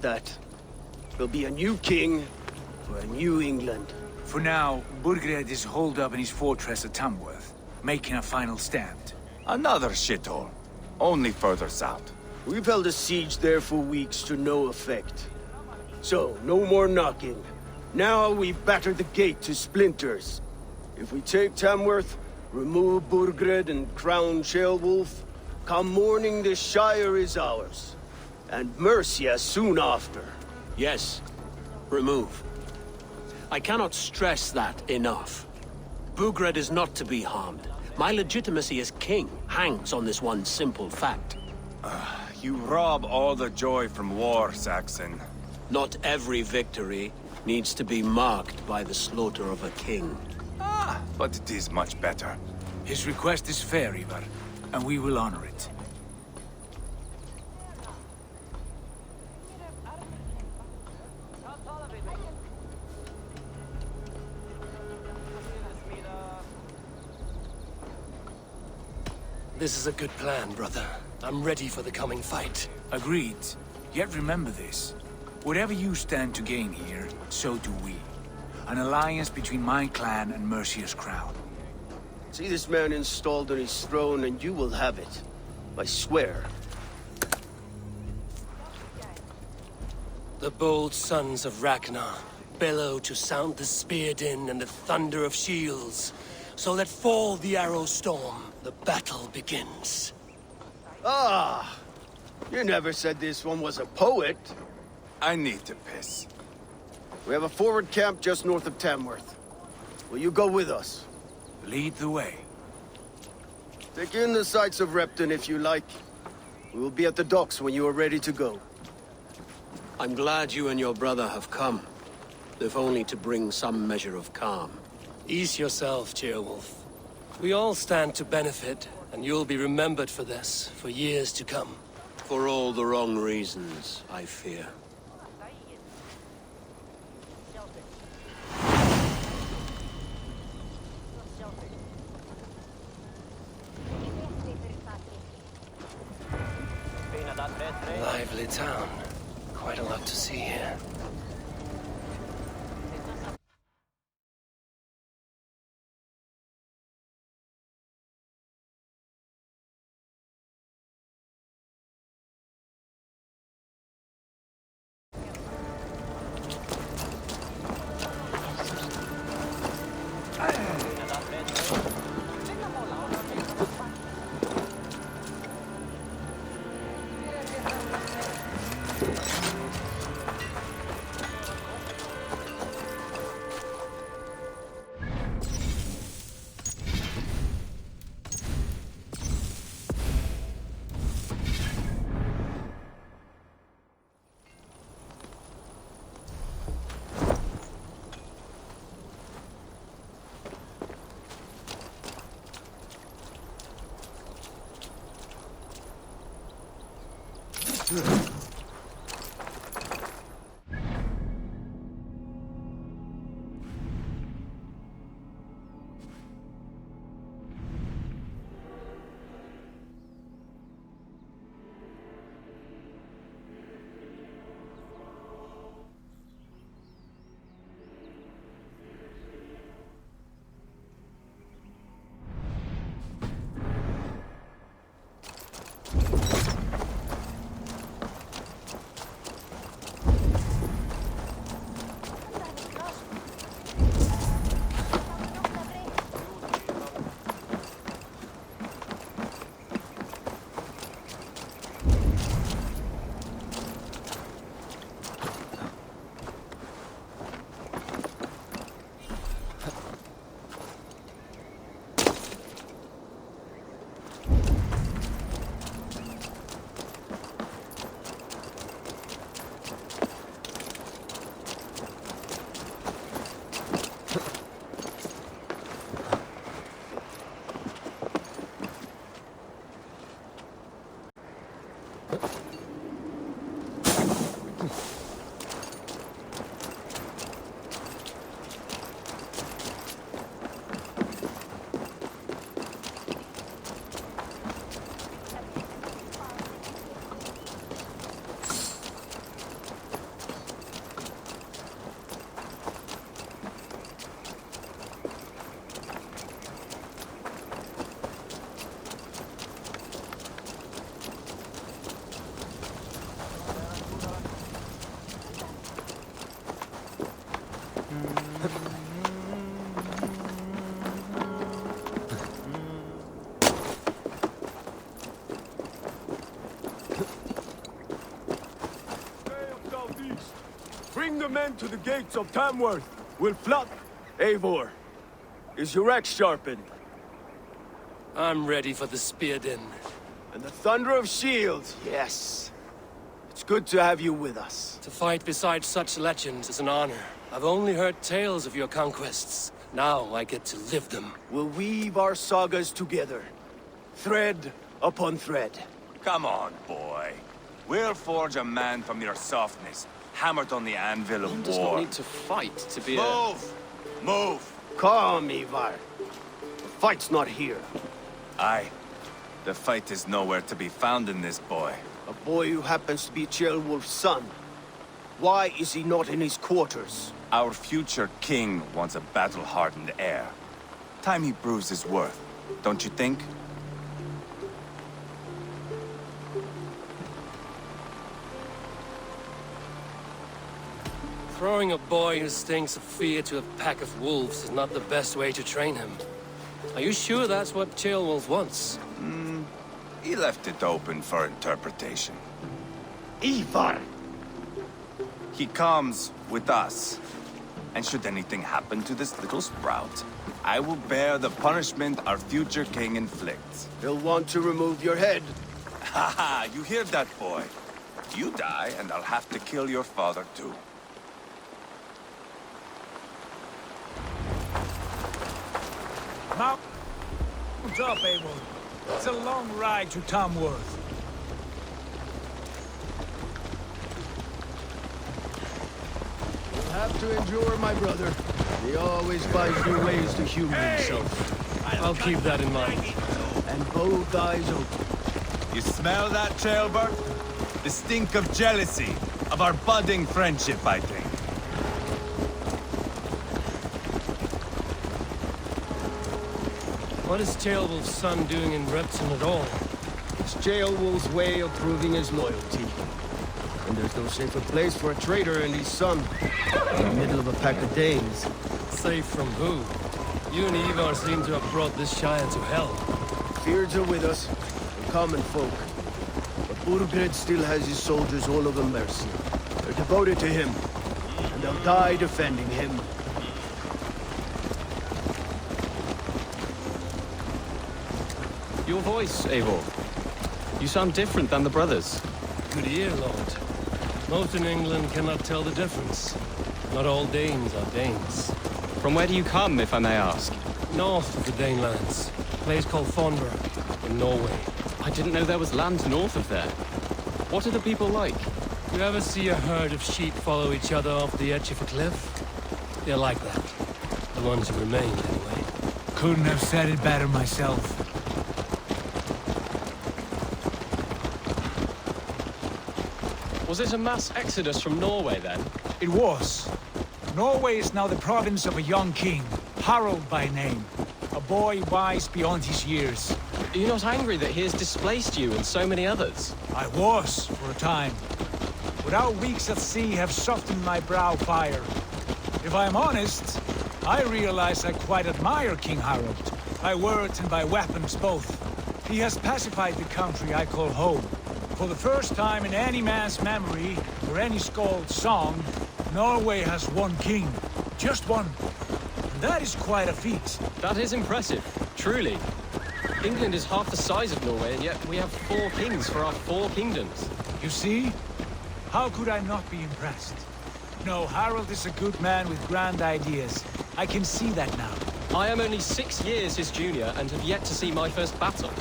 that. There'll be a new king for a new England. For now, Burgred is holed up in his fortress at Tamworth, making a final stand. Another shithole. Only further south. We've held a siege there for weeks to no effect. So, no more knocking. Now we batter the gate to splinters. If we take Tamworth, remove Burgred and crown Ceolwulf, come morning the Shire is ours. And Mercia soon after. Yes, remove. I cannot stress that enough. Burgred is not to be harmed. My legitimacy as king hangs on this one simple fact. You rob all the joy from war, Saxon. Not every victory needs to be marked by the slaughter of a king. But it is much better. His request is fair, Ivar, and we will honor it. This is a good plan, brother. I'm ready for the coming fight. Agreed. Yet remember this. Whatever you stand to gain here, so do we. An alliance between my clan and Mercia's crown. See this man installed on his throne and you will have it. I swear. The bold sons of Ragnar bellow to sound the spear din and the thunder of shields. So let fall the arrow storm. The battle begins. Ah! You never said this one was a poet. I need to piss. We have a forward camp just north of Tamworth. Will you go with us? Lead the way. Take in the sights of Repton if you like. We will be at the docks when you are ready to go. I'm glad you and your brother have come. If only to bring some measure of calm. Ease yourself, Ceolwulf. We all stand to benefit, and you'll be remembered for this, for years to come. For all the wrong reasons, I fear. Lively town. Quite a lot to see here. Bring the men to the gates of Tamworth. We'll flood. Eivor, is your axe sharpened? I'm ready for the spear din. And the thunder of shields, yes. It's good to have you with us. To fight beside such legends is an honor. I've only heard tales of your conquests. Now I get to live them. We'll weave our sagas together. Thread upon thread. Come on, boy. We'll forge a man from your softness, hammered on the anvil of One does not war. need to fight to be Move! Move! Calm, Ivar. The fight's not here. Aye. The fight is nowhere to be found in this boy. A boy who happens to be Ceolwulf's son. Why is he not in his quarters? Our future king wants a battle-hardened heir. Time he proves his worth, don't you think? Throwing a boy who stinks of fear to a pack of wolves is not the best way to train him. Are you sure that's what Ceolwulf wants? He left it open for interpretation. Ivar! He comes with us. And should anything happen to this little sprout, I will bear the punishment our future king inflicts. He'll want to remove your head. Haha, you hear that, boy? You die, and I'll have to kill your father, too. Mount up, Abel. It's a long ride to Tamworth. You'll have to endure, my brother. He always finds new ways to humor himself. I'll keep that in mind. And both eyes open. You smell that, Ceolbert? The stink of jealousy, of our budding friendship, I think. What is Ceolwulf's son doing in Repton at all? It's Ceolwulf's way of proving his loyalty. And there's no safer place for a traitor and his son. In the middle of a pack of Danes. Safe from who? You and Ivar seem to have brought this Shire to hell. Fears are with us, the common folk. But Burgred still has his soldiers all over Mercia. They're devoted to him, and they'll die defending him. Your voice, Eivor. You sound different than the brothers. Good ear, Lord. Most in England cannot tell the difference. Not all Danes are Danes. From where do you come, if I may ask? North of the Danelands. A place called Fonberg, in Norway. I didn't know there was land north of there. What are the people like? You ever see a herd of sheep follow each other off the edge of a cliff? They're like that. The ones who remain, anyway. Couldn't have said it better myself. Was it a mass exodus from Norway, then? It was. Norway is now the province of a young king, Harald by name. A boy wise beyond his years. Are you not angry that he has displaced you and so many others? I was, for a time. But our weeks at sea have softened my brow fire. If I am honest, I realize I quite admire King Harald. By words and by weapons both. He has pacified the country I call home. For the first time in any man's memory, or any skald's song, Norway has one king. Just one. And that is quite a feat. That is impressive, truly. England is half the size of Norway, and yet we have 4 kings for our 4 kingdoms. You see? How could I not be impressed? No, Harald is a good man with grand ideas. I can see that now. I am only 6 years his junior and have yet to see my first battle.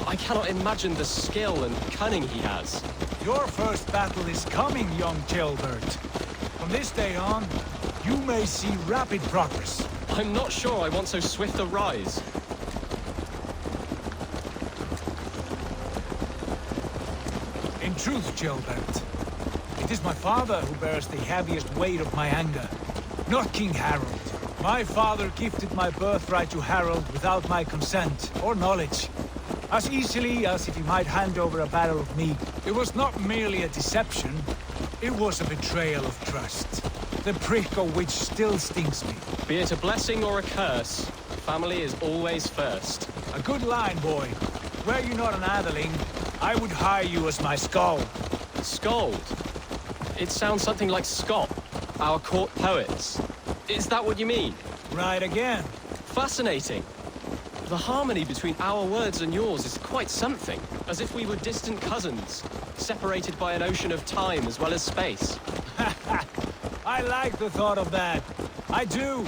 I cannot imagine the skill and cunning he has. Your first battle is coming, young Ceolbert. From this day on, you may see rapid progress. I'm not sure I want so swift a rise. In truth, Ceolbert, it is my father who bears the heaviest weight of my anger, not King Harald. My father gifted my birthright to Harald without my consent or knowledge. As easily as if he might hand over a barrel of meat. It was not merely a deception, it was a betrayal of trust. The prick of which still stings me. Be it a blessing or a curse, family is always first. A good line, boy. Were you not an atheling, I would hire you as my skald. Skald? It sounds something like Scott. our court poets. Is that what you mean? Right again. Fascinating. The harmony between our words and yours is quite something. As if we were distant cousins, separated by an ocean of time as well as space. I like the thought of that. I do.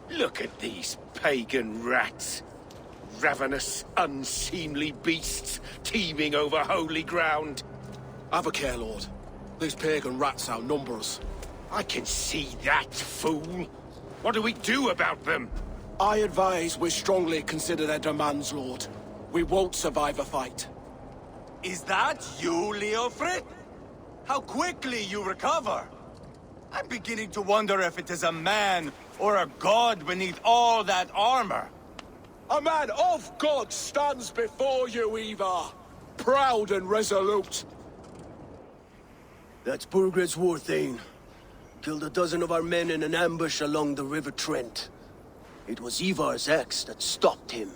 Look at these pagan rats. Ravenous, unseemly beasts teeming over holy ground. Have a care, Lord. These pagan rats outnumber us. I can see that, fool. What do we do about them? I advise we strongly consider their demands, Lord. We won't survive a fight. Is that you, Leofrid? How quickly you recover! I'm beginning to wonder if it is a man or a god beneath all that armor. A man of God stands before you, Ivar. Proud and resolute. That's Burgred's war, Thane. Killed a dozen of our men in an ambush along the River Trent. It was Ivar's axe that stopped him.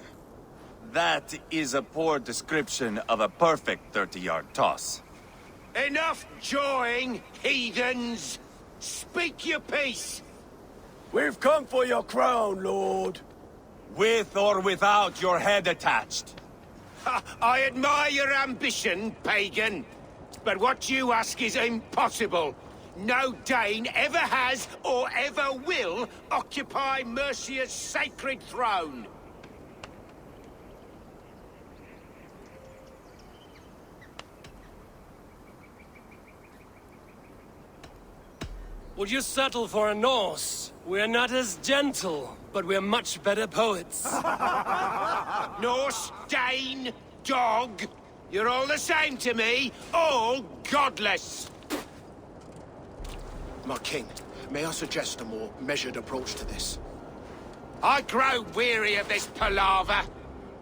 That is a poor description of a perfect 30-yard toss. Enough jawing, heathens! Speak your piece! We've come for your crown, Lord. With or without your head attached. Ha, I admire your ambition, pagan. But what you ask is impossible. No Dane ever has or ever will occupy Mercia's sacred throne. Would you settle for a Norse? We're not as gentle, but we're much better poets. Norse, Dane, dog. You're all the same to me. All godless. My king, may I suggest a more measured approach to this? I grow weary of this palaver.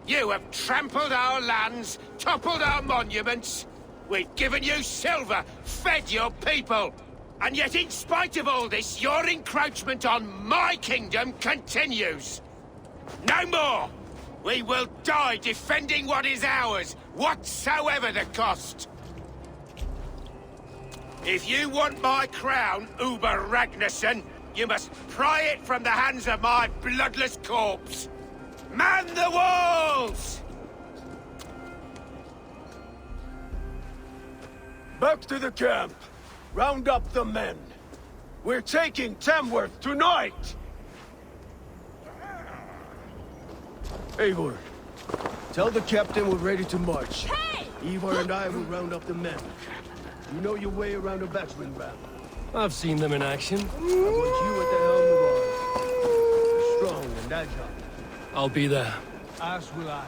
You have trampled our lands, toppled our monuments. We've given you silver, fed your people. And yet, in spite of all this, your encroachment on my kingdom continues. No more! We will die defending what is ours, whatsoever the cost. If you want my crown, Uber Ragnarsson, you must pry it from the hands of my bloodless corpse. Man the walls! Back to the camp. Round up the men. We're taking Tamworth tonight! Eivor, tell the captain we're ready to march. Hey! Ivar and I will round up the men. You know your way around a battering ram. I've seen them in action. I want you at the helm of ours. Strong and agile. I'll be there. As will I.